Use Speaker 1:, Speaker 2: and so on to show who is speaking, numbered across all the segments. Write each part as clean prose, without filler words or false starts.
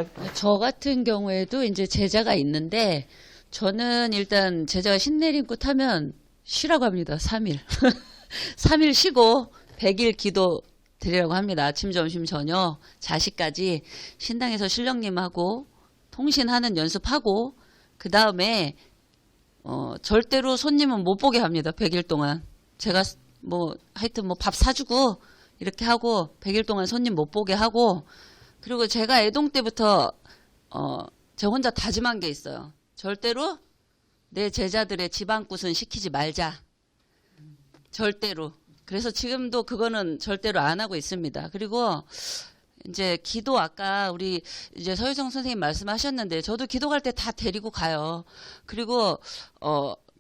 Speaker 1: 이야기.
Speaker 2: 저 같은 경우에도 이제 제자가 있는데 저는 일단 제자가 신내림꽃 하면 쉬라고 합니다. 3일. 3일 쉬고 100일 기도 드리라고 합니다. 아침, 점심, 저녁, 자식까지 신당에서 신령님하고 통신하는 연습하고 그 다음에 절대로 손님은 못 보게 합니다. 100일 동안. 제가 뭐 하여튼 뭐 밥 사주고 이렇게 하고 100일 동안 손님 못 보게 하고 그리고 제가 애동 때부터 제 혼자 다짐한 게 있어요. 절대로 내 제자들의 집안굿은 시키지 말자. 절대로. 그래서 지금도 그거는 절대로 안 하고 있습니다. 그리고 이제 기도 아까 우리 이제 서유성 선생님 말씀하셨는데 저도 기도 갈 때 다 데리고 가요. 그리고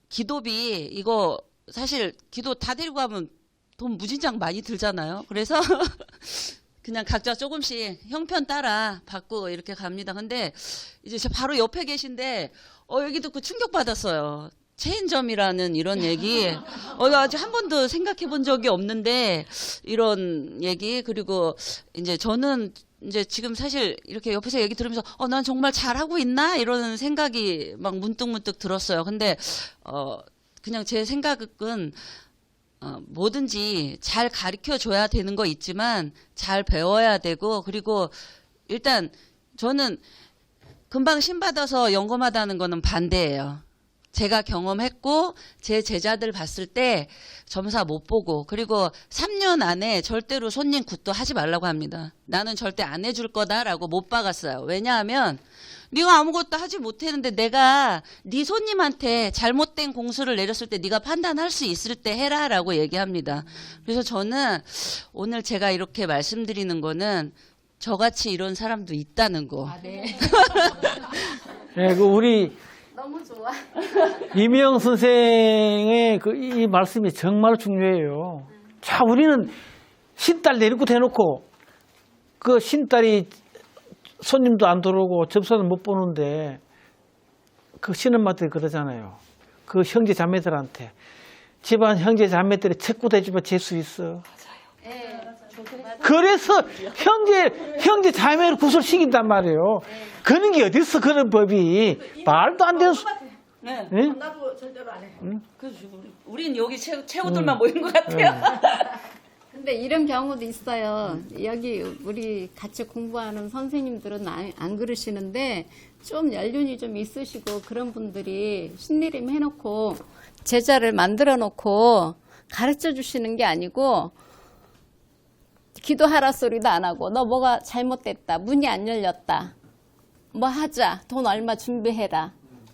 Speaker 2: 기도비 이거 사실 기도 다 데리고 가면 돈 무진장 많이 들잖아요. 그래서 그냥 각자 조금씩 형편 따라 받고 이렇게 갑니다. 근데 이제 저 바로 옆에 계신데 여기 듣고 충격받았어요. 체인점이라는 이런 얘기 아직 한 번도 생각해 본 적이 없는데 이런 얘기 그리고 이제 저는 이제 지금 사실 이렇게 옆에서 얘기 들으면서 난 정말 잘하고 있나 이런 생각이 막 문득문득 들었어요. 근데 그냥 제 생각은 뭐든지 잘 가르쳐 줘야 되는 거 있지만 잘 배워야 되고 그리고 일단 저는 금방 신받아서 영검하다는 거는 반대예요. 제가 경험했고 제 제자들 봤을 때 점사 못 보고 그리고 3년 안에 절대로 손님 굿도 하지 말라고 합니다. 나는 절대 안 해줄 거다라고 못 박았어요. 왜냐하면 네가 아무것도 하지 못했는데 내가 네 손님한테 잘못된 공수를 내렸을 때 네가 판단할 수 있을 때 해라라고 얘기합니다. 그래서 저는 오늘 제가 이렇게 말씀드리는 거는 저같이 이런 사람도 있다는 거.
Speaker 3: 네.
Speaker 1: 네, 그 우리
Speaker 3: 너무 좋아.
Speaker 1: 이명 선생의 이 말씀이 정말 중요해요. 자, 우리는 신딸 내리고 대놓고 그 신딸이 손님도 안 들어오고 접수는 못 보는데 그 신엄마들이 그러잖아요. 그 형제 자매들한테 집안 형제 자매들이 책구 대주면 재수 있어.
Speaker 3: 네.
Speaker 1: 그래서 형제 자매를 구슬시킨단 말이에요. 그런 게 어딨어 그런 법이. 말도 안 되는
Speaker 2: 네.
Speaker 1: 네?
Speaker 4: 나도 절대로 안 해.
Speaker 2: 우린 여기 최고들만 모인 것 같아요.
Speaker 3: 근데 이런 경우도 있어요. 여기 우리 같이 공부하는 선생님들은 안 그러시는데 좀 연륜이 좀 있으시고 그런 분들이 신내림 해놓고 제자를 만들어 놓고 가르쳐 주시는 게 아니고 기도하라 소리도 안 하고 너 뭐가 잘못됐다. 문이 안 열렸다. 뭐 하자. 돈 얼마 준비해라.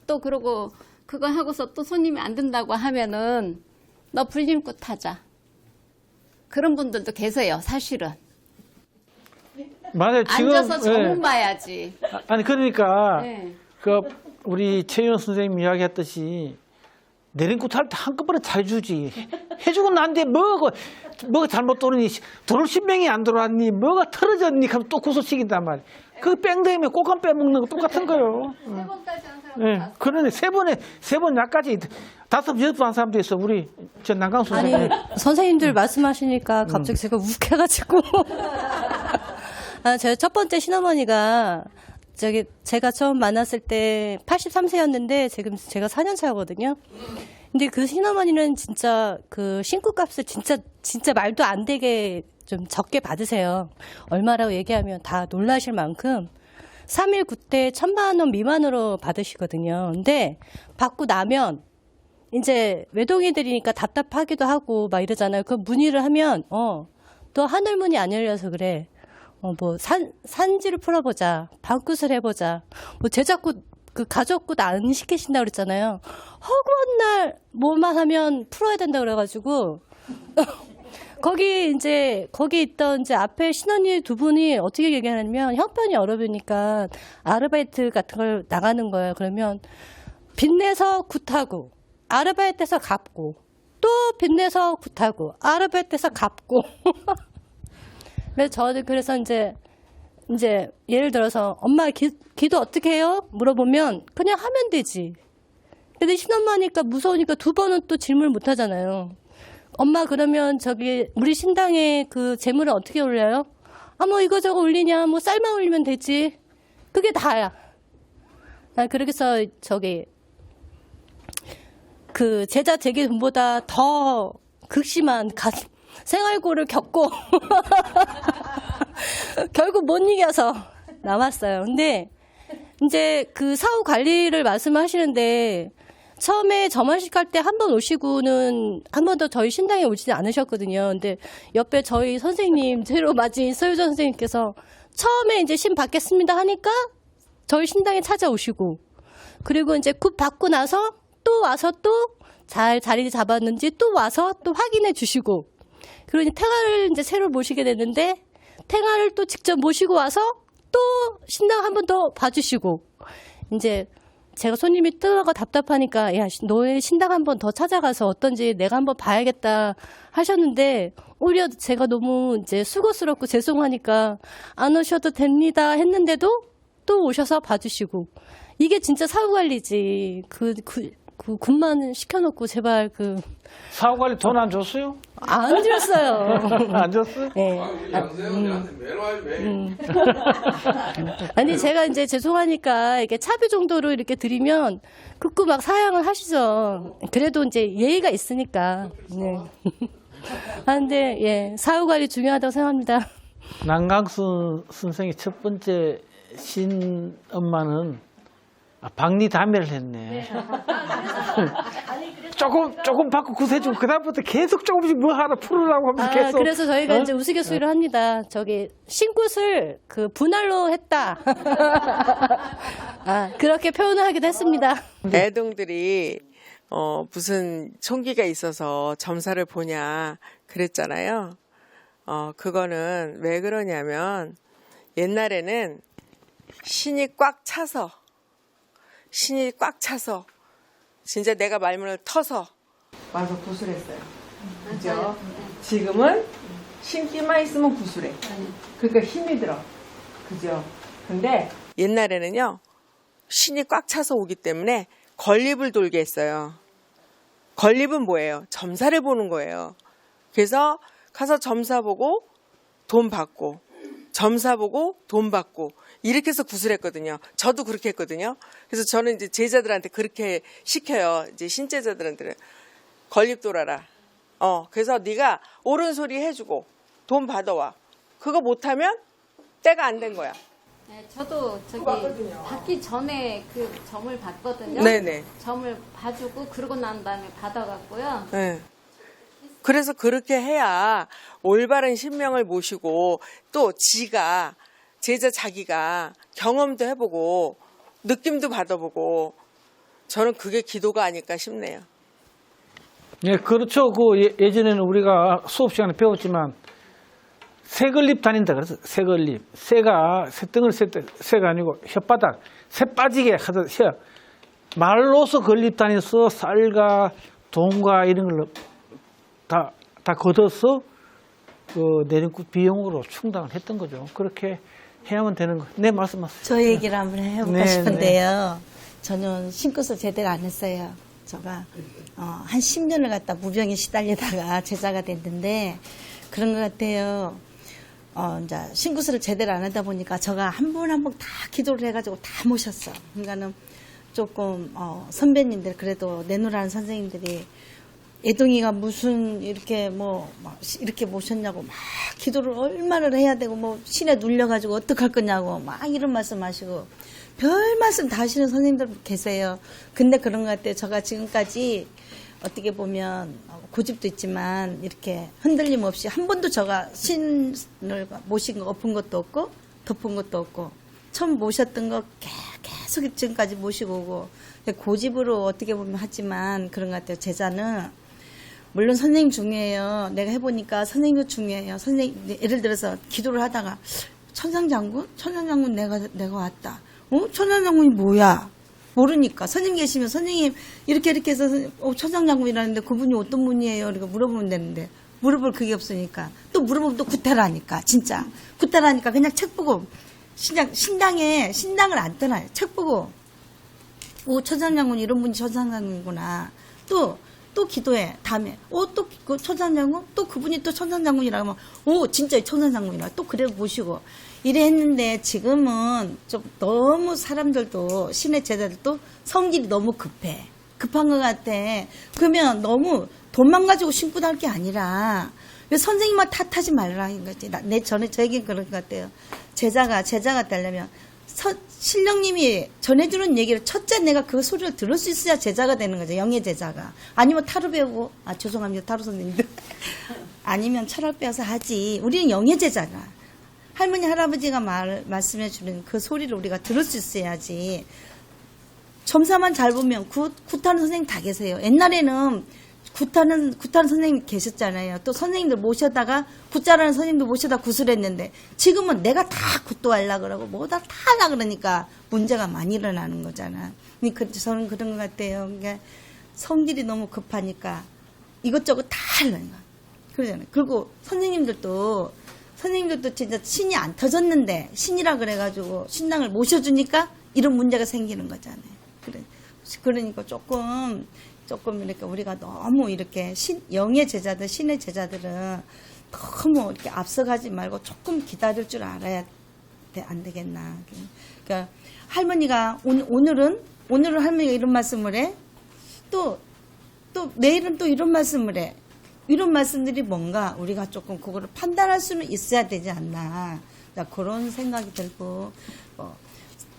Speaker 3: 또 그러고 그거 하고서 또 손님이 안 된다고 하면은 너 불림굿 하자. 그런 분들도 계세요. 사실은.
Speaker 1: 맞아요. 지금
Speaker 3: 앉아서 전문 봐야지.
Speaker 1: 아니 그러니까
Speaker 3: 네.
Speaker 1: 그 우리 최윤 선생님 이야기했듯이 내린꽃 할 때 한꺼번에 잘해주지. 해주고 난데 뭐가 잘못 돌으니 들어올 신명이 안 들어왔니 뭐가 틀어졌니 하면 또 구슬시킨단 말이야. 그 뺑덕이면 꽃감 빼먹는 거 똑같은 거예요.
Speaker 3: 세 번까지 한 사람
Speaker 1: 네. 그러네 세 번 약까지 5번 6번 한 사람도 있어. 우리 저 남강수
Speaker 5: 아니
Speaker 1: 선생님.
Speaker 5: 선생님들 말씀하시니까 갑자기 제가 욱해가지고 제 첫 번째 신어머니가 제가 처음 만났을 때 83세였는데 지금 제가 4년 차거든요. 근데 그 신어머니는 진짜 그 신고값을 진짜 말도 안 되게 좀 적게 받으세요. 얼마라고 얘기하면 다 놀라실 만큼 3일 굿대 1,000만 원 미만으로 받으시거든요. 근데 받고 나면 이제 외동이들이니까 답답하기도 하고 막 이러잖아요. 그 문의를 하면 너 하늘문이 안 열려서 그래. 뭐 산지를 풀어보자. 방굿을 해보자. 뭐 제작굿 그 가족굿 안 시키신다고 그랬잖아요. 허구한 날 뭐만 하면 풀어야 된다 그래가지고 거기 있던 이제 앞에 신언니 두 분이 어떻게 얘기하냐면 형편이 어려우니까 아르바이트 같은 걸 나가는 거예요. 그러면 빚내서 굿하고 아르바이트에서 갚고 또 빚내서 굿하고 아르바이트에서 갚고 그래서 이제 예를 들어서 엄마 기도 어떻게 해요? 물어보면 그냥 하면 되지. 근데 신엄마니까 무서우니까 두 번은 또 질문을 못 하잖아요. 엄마 그러면 우리 신당에 그 재물을 어떻게 올려요? 뭐 이거저거 올리냐? 뭐 쌀만 올리면 되지. 그게 다야. 그래서 그 제자 재기분보다 더 극심한 생활고를 겪고 결국 못 이겨서 남았어요. 근데 이제 그 사후 관리를 말씀하시는데 처음에 점원식 할 때 한 번 오시고는 한 번 더 저희 신당에 오지는 않으셨거든요. 근데 옆에 저희 선생님, 새로 맞은 서유전 선생님께서 처음에 이제 신 받겠습니다 하니까 저희 신당에 찾아오시고, 그리고 이제 굿 받고 나서 또 와서 또 잘 자리 잡았는지 또 와서 또 확인해 주시고, 그리고 이제 탱화를 이제 새로 모시게 됐는데 탱화를 또 직접 모시고 와서 또 신당 한 번 더 봐주시고, 이제 제가 손님이 뜨거워 답답하니까 야, 너의 신당 한 번 더 찾아가서 어떤지 내가 한번 봐야겠다 하셨는데, 오히려 제가 너무 이제 수고스럽고 죄송하니까 안 오셔도 됩니다 했는데도 또 오셔서 봐주시고, 이게 진짜 사후관리지. 그 군만 시켜놓고 제발
Speaker 1: 사후관리 돈 안 줬어요?
Speaker 5: 안 드렸어요.
Speaker 1: 안 줬어요?
Speaker 5: 네. 아니 제가 이제 죄송하니까 이렇게 차비 정도로 이렇게 드리면 극구 막 사양을 하시죠. 그래도 이제 예의가 있으니까. 네. 근데 예, 사후관리 중요하다고 생각합니다.
Speaker 1: 남강순 선생의 첫 번째 신 엄마는 박리담회를 했네. 조금 받고 구세주고 그다음부터 계속 조금씩 뭐 하나 풀으라고 하면서 계속.
Speaker 5: 그래서 저희가 이제 우스갯소리를 합니다. 신굿을 분할로 했다. 그렇게 표현을 하기도 했습니다.
Speaker 4: 애동들이 무슨 총기가 있어서 점사를 보냐 그랬잖아요. 그거는 왜 그러냐면 옛날에는 신이 꽉 차서 진짜 내가 말문을 터서 와서 구슬했어요. 그죠? 지금은 신기만 있으면 구슬해. 그러니까 힘이 들어. 그죠? 근데 옛날에는요, 신이 꽉 차서 오기 때문에 건립을 돌게 했어요. 건립은 뭐예요? 점사를 보는 거예요. 그래서 가서 점사 보고 돈 받고, 점사 보고 돈 받고, 이렇게 해서 구슬했거든요. 저도 그렇게 했거든요. 그래서 저는 이제 제자들한테 그렇게 시켜요. 이제 신제자들한테는 건립 돌아라. 그래서 네가 옳은 소리 해주고 돈 받아와. 그거 못하면 때가 안 된 거야.
Speaker 3: 네, 저도 받기 전에 그 점을 봤거든요.
Speaker 4: 네네.
Speaker 3: 점을 봐주고 그러고 난 다음에 받아갔고요.
Speaker 4: 네. 그래서 그렇게 해야 올바른 신명을 모시고 또 제자 자기가 경험도 해보고 느낌도 받아보고, 저는 그게 기도가 아닐까 싶네요.
Speaker 1: 예, 그렇죠. 예전에는 우리가 수업 시간에 배웠지만 새걸립 다닌다 그래서 새걸립. 새등을 셀 때 새가 아니고 혓바닥. 새 빠지게 하던 혀. 말로서 걸립 다녀서 쌀과 돈과 이런 걸 다 걷어서 내림굿 비용으로 충당을 했던 거죠. 그렇게 해야만 되는 거. 네, 말씀하세요.
Speaker 6: 저 얘기를 한번 해볼까
Speaker 1: 네,
Speaker 6: 싶은데요. 저는 신굿을 제대로 안 했어요. 제가 한 10년을 갖다 무병에 시달리다가 제자가 됐는데 그런 것 같아요. 이제 신굿을 제대로 안 하다 보니까 제가 한 분 한 분 다 기도를 해가지고 다 모셨어. 그러니까는 조금 선배님들, 그래도 내노라는 선생님들이 애동이가 무슨 이렇게 이렇게 모셨냐고 막 기도를 얼마나 해야 되고 신에 눌려가지고 어떡할 거냐고 막 이런 말씀 하시고 별 말씀 다 하시는 선생님들 계세요. 근데 그런 것 같아요. 제가 지금까지 어떻게 보면 고집도 있지만 이렇게 흔들림 없이 한 번도 제가 신을 모신 거 엎은 것도 없고 덮은 것도 없고 처음 모셨던 거 계속 지금까지 모시고 오고 고집으로 어떻게 보면 하지만 그런 것 같아요. 제자는 물론 선생님 중요해요. 내가 해보니까 선생님도 중요해요. 예를 들어서 기도를 하다가 천상장군 내가 왔다. 천상장군이 뭐야? 모르니까 선생님 계시면 선생님 이렇게 해서 천상장군이라는데 그분이 어떤 분이에요? 이렇게 물어보면 되는데 물어볼 그게 없으니까 또 물어보면 또 구태라니까 진짜 구태라니까 그냥 책 보고 신당을 안 떠나요. 책 보고 천상장군 이런 분이 천상장군이구나. 또 기도해. 다음에 또 그 천상장군 또 그분이 또 천상장군이라고 하면 진짜 천상장군이라 또 그래 모시고 이래 했는데 지금은 좀 너무 사람들도 신의 제자들도 성질이 너무 급한 것 같아. 그러면 너무 돈만 가지고 신고 날 게 아니라 왜 선생님만 탓하지 말라는 거지. 저 얘기는 그런 것 같아요. 제자가 되려면 신령님이 전해주는 얘기를 첫째 내가 그 소리를 들을 수 있어야 제자가 되는 거죠. 영의 제자가. 아니면 타로 배우고, 죄송합니다. 타로 선생님들. 아니면 철학 배워서 하지. 우리는 영의 제자가. 할머니, 할아버지가 말씀해 주는 그 소리를 우리가 들을 수 있어야지. 점사만 잘 보면 굿하는 선생님 다 계세요. 옛날에는 굿하는 선생님 계셨잖아요. 또 선생님들 모셔다가 굿자라는 선생님도 모셔다 굿을 했는데 지금은 내가 다 굿도 하려고 그러고 뭐다 다 하려고 그러니까 문제가 많이 일어나는 거잖아. 저는 그런 것 같아요. 그러니까 성질이 너무 급하니까 이것저것 다 하려는 거야. 그러잖아요. 그리고 선생님들도 진짜 신이 안 터졌는데 신이라 그래가지고 신당을 모셔주니까 이런 문제가 생기는 거잖아요. 그러니까 조금 이렇게 우리가 너무 이렇게 영의 제자들, 신의 제자들은 너무 이렇게 앞서가지 말고 조금 기다릴 줄 알아야 안 되겠나. 그러니까 할머니가 오늘은 할머니가 이런 말씀을 해. 또 내일은 또 이런 말씀을 해. 이런 말씀들이 뭔가 우리가 조금 그거를 판단할 수는 있어야 되지 않나. 그런 생각이 들고,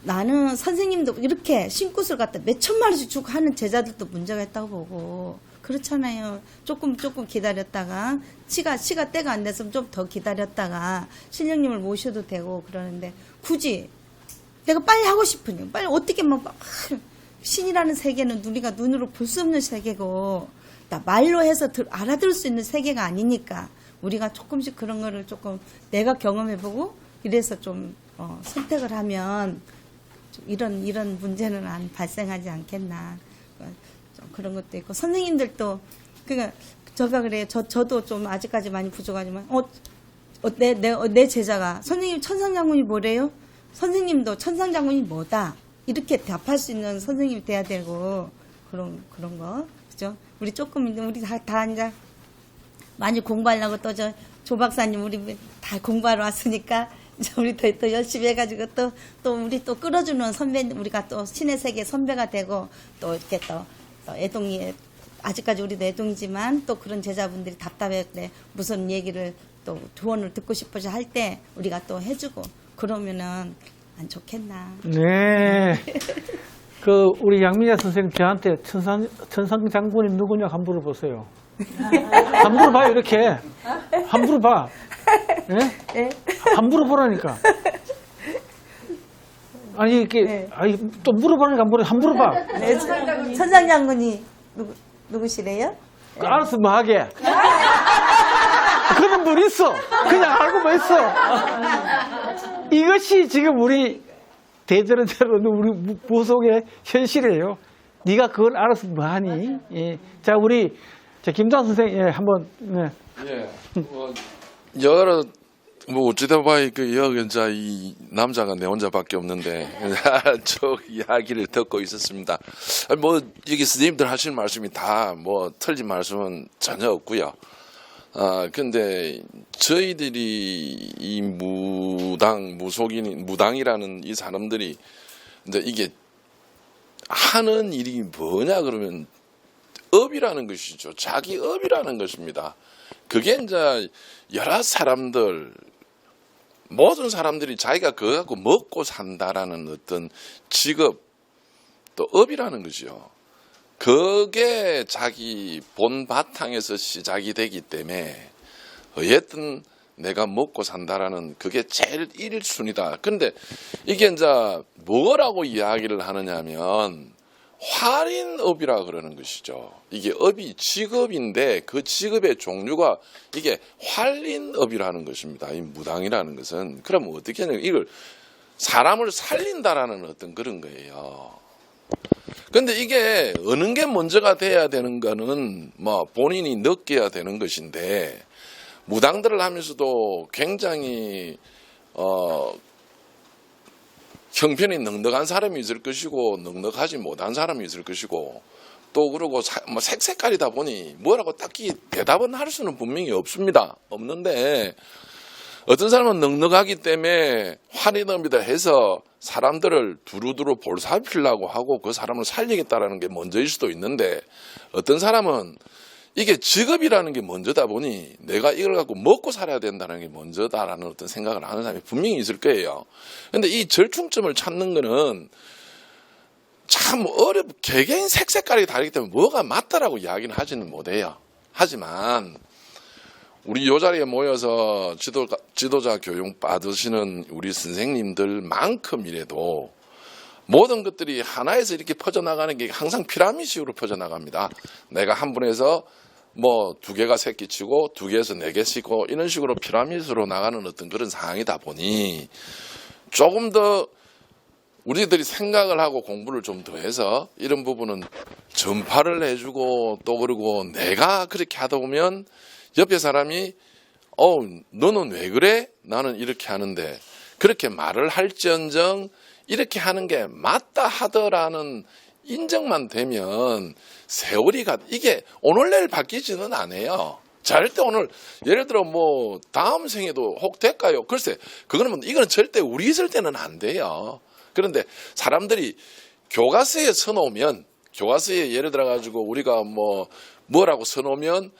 Speaker 6: 나는 선생님도 이렇게 신굿을 갖다 몇천 마리씩 주고 하는 제자들도 문제가 있다고 보고, 그렇잖아요. 조금 기다렸다가, 시가 때가 안 됐으면 좀 더 기다렸다가, 신령님을 모셔도 되고 그러는데, 굳이 내가 빨리 하고 싶으니, 빨리 어떻게 신이라는 세계는 우리가 눈으로 볼 수 없는 세계고, 말로 해서 알아들을 수 있는 세계가 아니니까 우리가 조금씩 그런 거를 조금 내가 경험해보고 이래서 좀 선택을 하면 좀 이런 문제는 안 발생하지 않겠나. 좀 그런 것도 있고 선생님들도 그러니까 제가 그래요. 저도 좀 아직까지 많이 부족하지만 내 제자가 선생님 천상장군이 뭐래요? 선생님도 천상장군이 뭐다 이렇게 답할 수 있는 선생님이 돼야 되고 그런 거. 그죠? 우리 우리 다 이제 많이 공부하려고 또 조 박사님 우리 다 공부하러 왔으니까 이제 우리 또 열심히 해가지고 또 우리 또 끌어주는 선배 우리가 또 신의 세계 선배가 되고 또 이렇게 또 애동이 아직까지 우리도 애동이지만 또 그런 제자분들이 답답할 때 무슨 얘기를 또 조언을 듣고 싶어서 할 때 우리가 또 해주고 그러면은 안 좋겠나.
Speaker 1: 네. 우리 양미자 선생님 저한테 천상 장군이 누구냐 한번 물어보세요. 한번 물어봐요, 이렇게. 한번 물어봐. 예? 네? 한번 물어보라니까. 아니, 이렇게,
Speaker 6: 네.
Speaker 1: 또 물어보라니까 한번 물어봐.
Speaker 6: 네, 천상 장군이 누구시래요?
Speaker 1: 알아서 뭐 하게. 그런 분 있어. 그냥 알고만 있어. 이것이 지금 우리 대전대로 우리 무속의 현실이에요. 네가 그걸 알아서 뭐하니? 예. 자, 우리 김장 선생, 한번. 네.
Speaker 7: 예. 여러 어찌다 봐야 여기 이제 이 남자가 내 혼자밖에 없는데 저 이야기를 듣고 있었습니다. 여기 선생님들 하시는 말씀이 다 틀린 말씀은 전혀 없고요. 근데 저희들이 이 무당이라는 이 사람들이 이제 이게 하는 일이 뭐냐 그러면 업이라는 것이죠. 자기 업이라는 것입니다. 그게 이제 여러 사람들 모든 사람들이 자기가 그거 갖고 먹고 산다라는 어떤 직업 또 업이라는 거죠. 그게 자기 본 바탕에서 시작이 되기 때문에 어쨌든 내가 먹고 산다라는 그게 제일 1순위다. 근데 이게 이제 뭐라고 이야기를 하느냐면 활인업이라 그러는 것이죠. 이게 업이 직업인데 그 직업의 종류가 이게 활인업이라는 것입니다. 이 무당이라는 것은. 그러면 어떻게 하냐면 이걸 사람을 살린다라는 어떤 그런 거예요. 근데 이게 어느 게 먼저가 돼야 되는 거는 본인이 느껴야 되는 것인데 무당들을 하면서도 굉장히 형편이 넉넉한 사람이 있을 것이고 넉넉하지 못한 사람이 있을 것이고 또 그러고 색색깔이다 보니 뭐라고 딱히 대답은 할 수는 분명히 없습니다. 없는데 어떤 사람은 넉넉하기 때문에 환히 넋이다 해서 사람들을 두루두루 볼살피려고 하고 그 사람을 살리겠다라는 게 먼저일 수도 있는데, 어떤 사람은 이게 직업이라는 게 먼저다 보니 내가 이걸 갖고 먹고 살아야 된다는 게 먼저다라는 어떤 생각을 하는 사람이 분명히 있을 거예요. 근데 이 절충점을 찾는 거는 참 개개인 색깔이 다르기 때문에 뭐가 맞다라고 이야기는 하지는 못해요. 하지만 우리 이 자리에 모여서 지도자 교육 받으시는 우리 선생님들만큼이라도 모든 것들이 하나에서 이렇게 퍼져나가는 게 항상 피라미드식으로 퍼져나갑니다. 내가 한 분에서 뭐 2개가 새끼치고 2개에서 4개 치고 이런 식으로 피라미드로 나가는 어떤 그런 상황이다 보니 조금 더 우리들이 생각을 하고 공부를 좀 더 해서 이런 부분은 전파를 해주고, 또 그리고 내가 그렇게 하다 보면 옆에 사람이 너는 왜 그래? 나는 이렇게 하는데, 그렇게 말을 할지언정 이렇게 하는 게 맞다 하더라는 인정만 되면 세월이가 이게 오늘 내일 바뀌지는 않아요. 절대 오늘 예를 들어 뭐 다음 생에도 혹 될까요? 글쎄 그거는 이거는 절대 우리 있을 때는 안 돼요. 그런데 사람들이 교과서에 써놓으면, 교과서에 예를 들어 가지고 우리가 뭐라고 써놓으면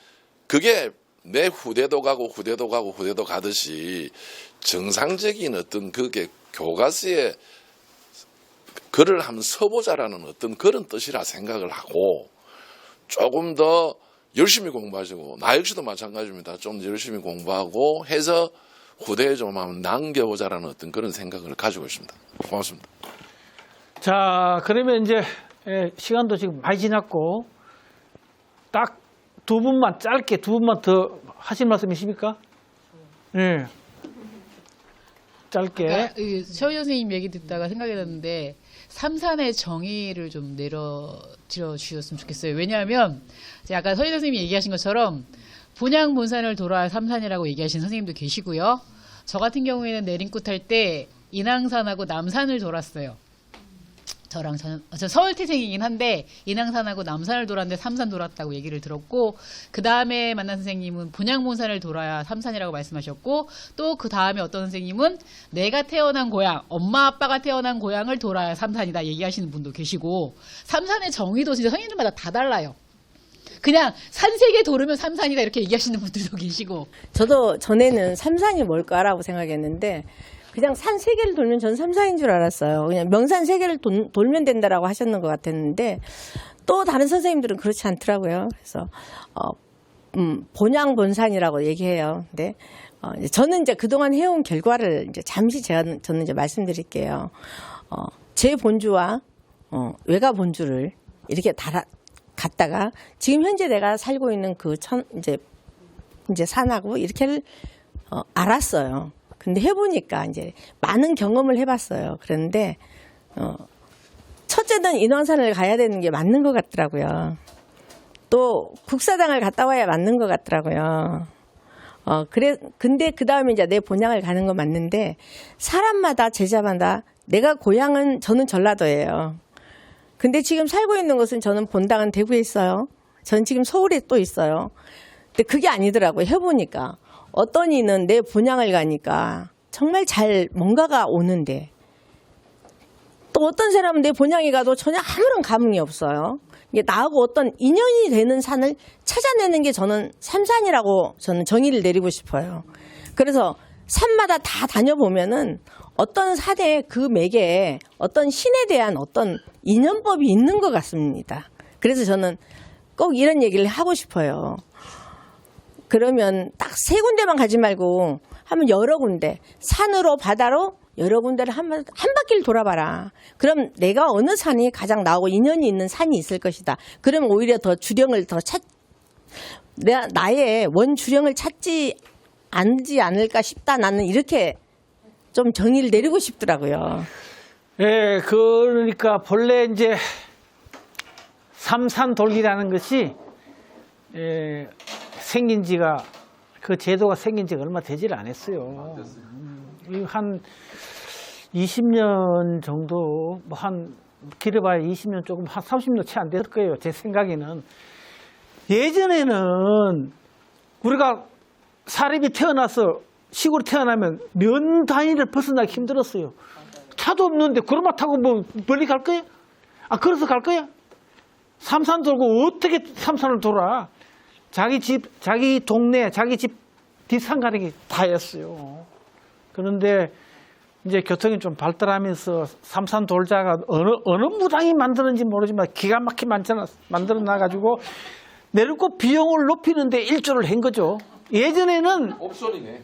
Speaker 7: 그게 내 후대도 가고 후대도 가고 후대도 가듯이 정상적인 어떤 그게 교과서에 글을 한번 써보자라는 어떤 그런 뜻이라 생각을 하고, 조금 더 열심히 공부하시고, 나 역시도 마찬가지입니다. 좀 열심히 공부하고 해서 후대에 좀 한번 남겨보자라는 어떤 그런 생각을 가지고 있습니다. 고맙습니다.
Speaker 1: 자, 그러면 이제 시간도 지금 많이 지났고 딱 2분만 짧게 2분만 더 하실 말씀이십니까? 네. 짧게.
Speaker 8: 최호 선생님 얘기 듣다가 생각이 났는데 삼산의 정의를 좀 내려드려 주셨으면 좋겠어요. 왜냐하면 아까 서희 선생님이 얘기하신 것처럼 본양 본산을 돌아야 삼산이라고 얘기하신 선생님도 계시고요. 저 같은 경우에는 내림꽃 할 때 인왕산하고 남산을 돌았어요. 저 서울 태생이긴 한데 인왕산하고 남산을 돌았는데 삼산 돌았다고 얘기를 들었고, 그 다음에 만난 선생님은 본양본산을 돌아야 삼산이라고 말씀하셨고, 또 그 다음에 어떤 선생님은 내가 태어난 고향, 엄마 아빠가 태어난 고향을 돌아야 삼산이다 얘기하시는 분도 계시고, 삼산의 정의도 진짜 선생님들마다 다 달라요. 그냥 산 3개 돌으면 삼산이다 이렇게 얘기하시는 분들도 계시고.
Speaker 5: 저도 전에는 삼산이 뭘까라고 생각했는데 그냥 산 3개를 돌면 전 삼산인 줄 알았어요. 그냥 명산 3개를 돌면 된다라고 하셨는 것 같았는데 또 다른 선생님들은 그렇지 않더라고요. 그래서 본양본산이라고 얘기해요. 근데 저는 이제 그동안 해온 결과를 이제 잠시 저는 이제 말씀드릴게요. 제 본주와 외가 본주를 이렇게 갔다가 지금 현재 내가 살고 있는 그 이제 산하고 이렇게를 알았어요. 근데 해보니까 이제 많은 경험을 해봤어요. 그런데 첫째는 인왕산을 가야 되는 게 맞는 것 같더라고요. 또 국사당을 갔다 와야 맞는 것 같더라고요. 근데 그 다음에 이제 내 본향을 가는 건 맞는데 사람마다 제자마다 내가 고향은 저는 전라도예요. 근데 지금 살고 있는 곳은 저는 본당은 대구에 있어요. 전 지금 서울에 또 있어요. 근데 그게 아니더라고요. 해보니까. 어떤 이는 내 본향을 가니까 정말 잘 뭔가가 오는데 또 어떤 사람은 내 본향에 가도 전혀 아무런 감흥이 없어요. 이게 나하고 어떤 인연이 되는 산을 찾아내는 게 저는 삼산이라고 저는 정의를 내리고 싶어요. 그래서 산마다 다 다녀보면은 어떤 산의 그 맥에 어떤 신에 대한 어떤 인연법이 있는 것 같습니다. 그래서 저는 꼭 이런 얘기를 하고 싶어요. 그러면 딱 3군데만 가지 말고 한번 여러 군데, 산으로 바다로 여러 군데를 한 바퀴를 돌아봐라. 그럼 내가 어느 산이 가장 나하고 인연이 있는 산이 있을 것이다. 그러면 오히려 더 주령을 나의 원 주령을 찾지 않을까 싶다. 나는 이렇게 좀 정의를 내리고 싶더라고요.
Speaker 1: 예, 그러니까 본래 이제 삼산 돌기라는 것이 생긴 지가 그 제도가 생긴 지가 얼마 되질 않았어요. 한 20년 정도, 한 길어봐야 20년 조금, 한 30년 채 안 될 거예요. 제 생각에는. 예전에는 우리가 사람이 태어나서 시골에 태어나면 면 단위를 벗어나기 힘들었어요. 차도 없는데 그로마 타고 뭐 멀리 갈 거야? 걸어서 갈 거야? 삼산 돌고 어떻게 삼산을 돌아? 자기 집, 자기 동네, 자기 집 뒷산 가는 게 다였어요. 그런데 이제 교통이 좀 발달하면서 삼산 돌자가 어느 무당이 만드는지 모르지만 기가 막히게 만들어 놔가지고 내륙고 비용을 높이는데 일조를 한 거죠. 예전에는
Speaker 7: 옵션이네.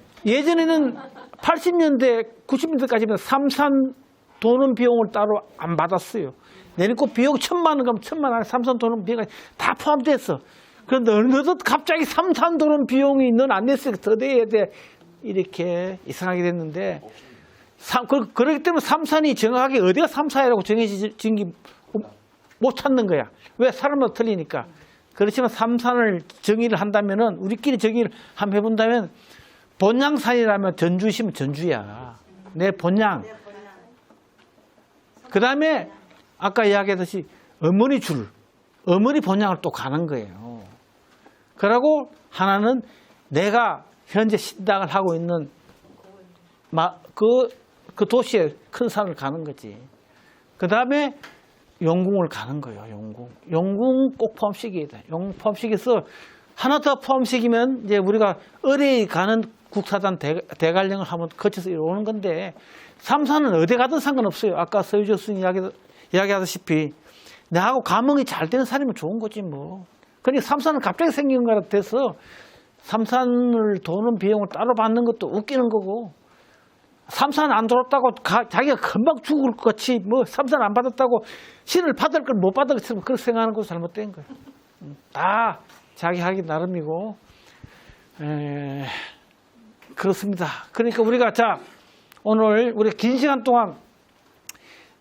Speaker 1: 80년대, 90년대까지는 삼산 도는 비용을 따로 안 받았어요. 내륙고 비용 1,000만 원 가면 1,000만 원 안에 삼산 도는 비용이 다 포함됐어. 그런데 어느덧 갑자기 삼산 도는 비용이 넌 안 냈으니까 더 내야 돼. 이렇게 이상하게 됐는데 그렇기 때문에 삼산이 정확하게 어디가 삼사라고 정해진 게 못 찾는 거야. 왜? 사람마다 틀리니까. 그렇지만 삼산을 정의를 한다면은 우리끼리 정의를 한번 해본다면 본양산이라면 전주시면 전주야. 내 본양. 그 다음에 아까 이야기했듯이 어머니 본양을 또 가는 거예요. 그러고 하나는 내가 현재 신당을 하고 있는 그 도시의 큰 산을 가는 거지. 그 다음에 용궁을 가는 거예요. 용궁 꼭 포함시켜야 돼. 용궁 포함시켜서 하나 더 포함시키면 이제 우리가 어뢰 가는 국사단 대관령을 한번 거쳐서 오는 건데 삼산은 어디 가든 상관없어요. 아까 서유조 스님 이야기하다시피 나하고 감흥이 잘 되는 사람이면 좋은 거지 뭐. 그러니까 삼산은 갑자기 생긴 것 같아서 삼산을 도는 비용을 따로 받는 것도 웃기는 거고 삼산 안 돌았다고 자기가 금방 죽을 것 같이 뭐 삼산 안 받았다고 신을 받을 걸 못 받을 것처럼 그렇게 생각하는 것도 잘못된 거예요. 다 자기 하기 나름이고 그렇습니다. 그러니까 우리가 오늘 우리 긴 시간 동안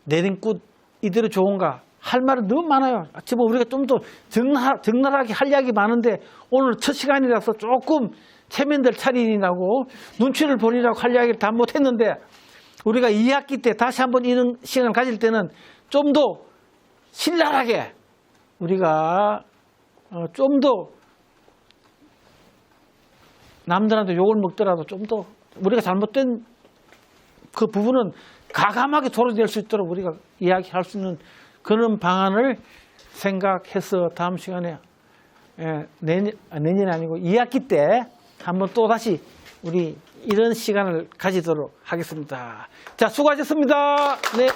Speaker 1: 내림꽃 이대로 좋은가 할 말은 너무 많아요. 지금 우리가 좀 더 적나라하게 할 이야기 많은데 오늘 첫 시간이라서 조금 체면들 차리니 나고 눈치를 보리라고 할 이야기를 다 못했는데 우리가 2학기 때 다시 한번 이런 시간을 가질 때는 좀 더 신랄하게 우리가 좀 더 남들한테 욕을 먹더라도 좀 더 우리가 잘못된 그 부분은 가감하게 도로낼 수 있도록 우리가 이야기할 수 있는 그런 방안을 생각해서 다음 시간에 내년이 아니고 2학기 때 한번 또 다시 우리 이런 시간을 가지도록 하겠습니다. 자, 수고하셨습니다. 네.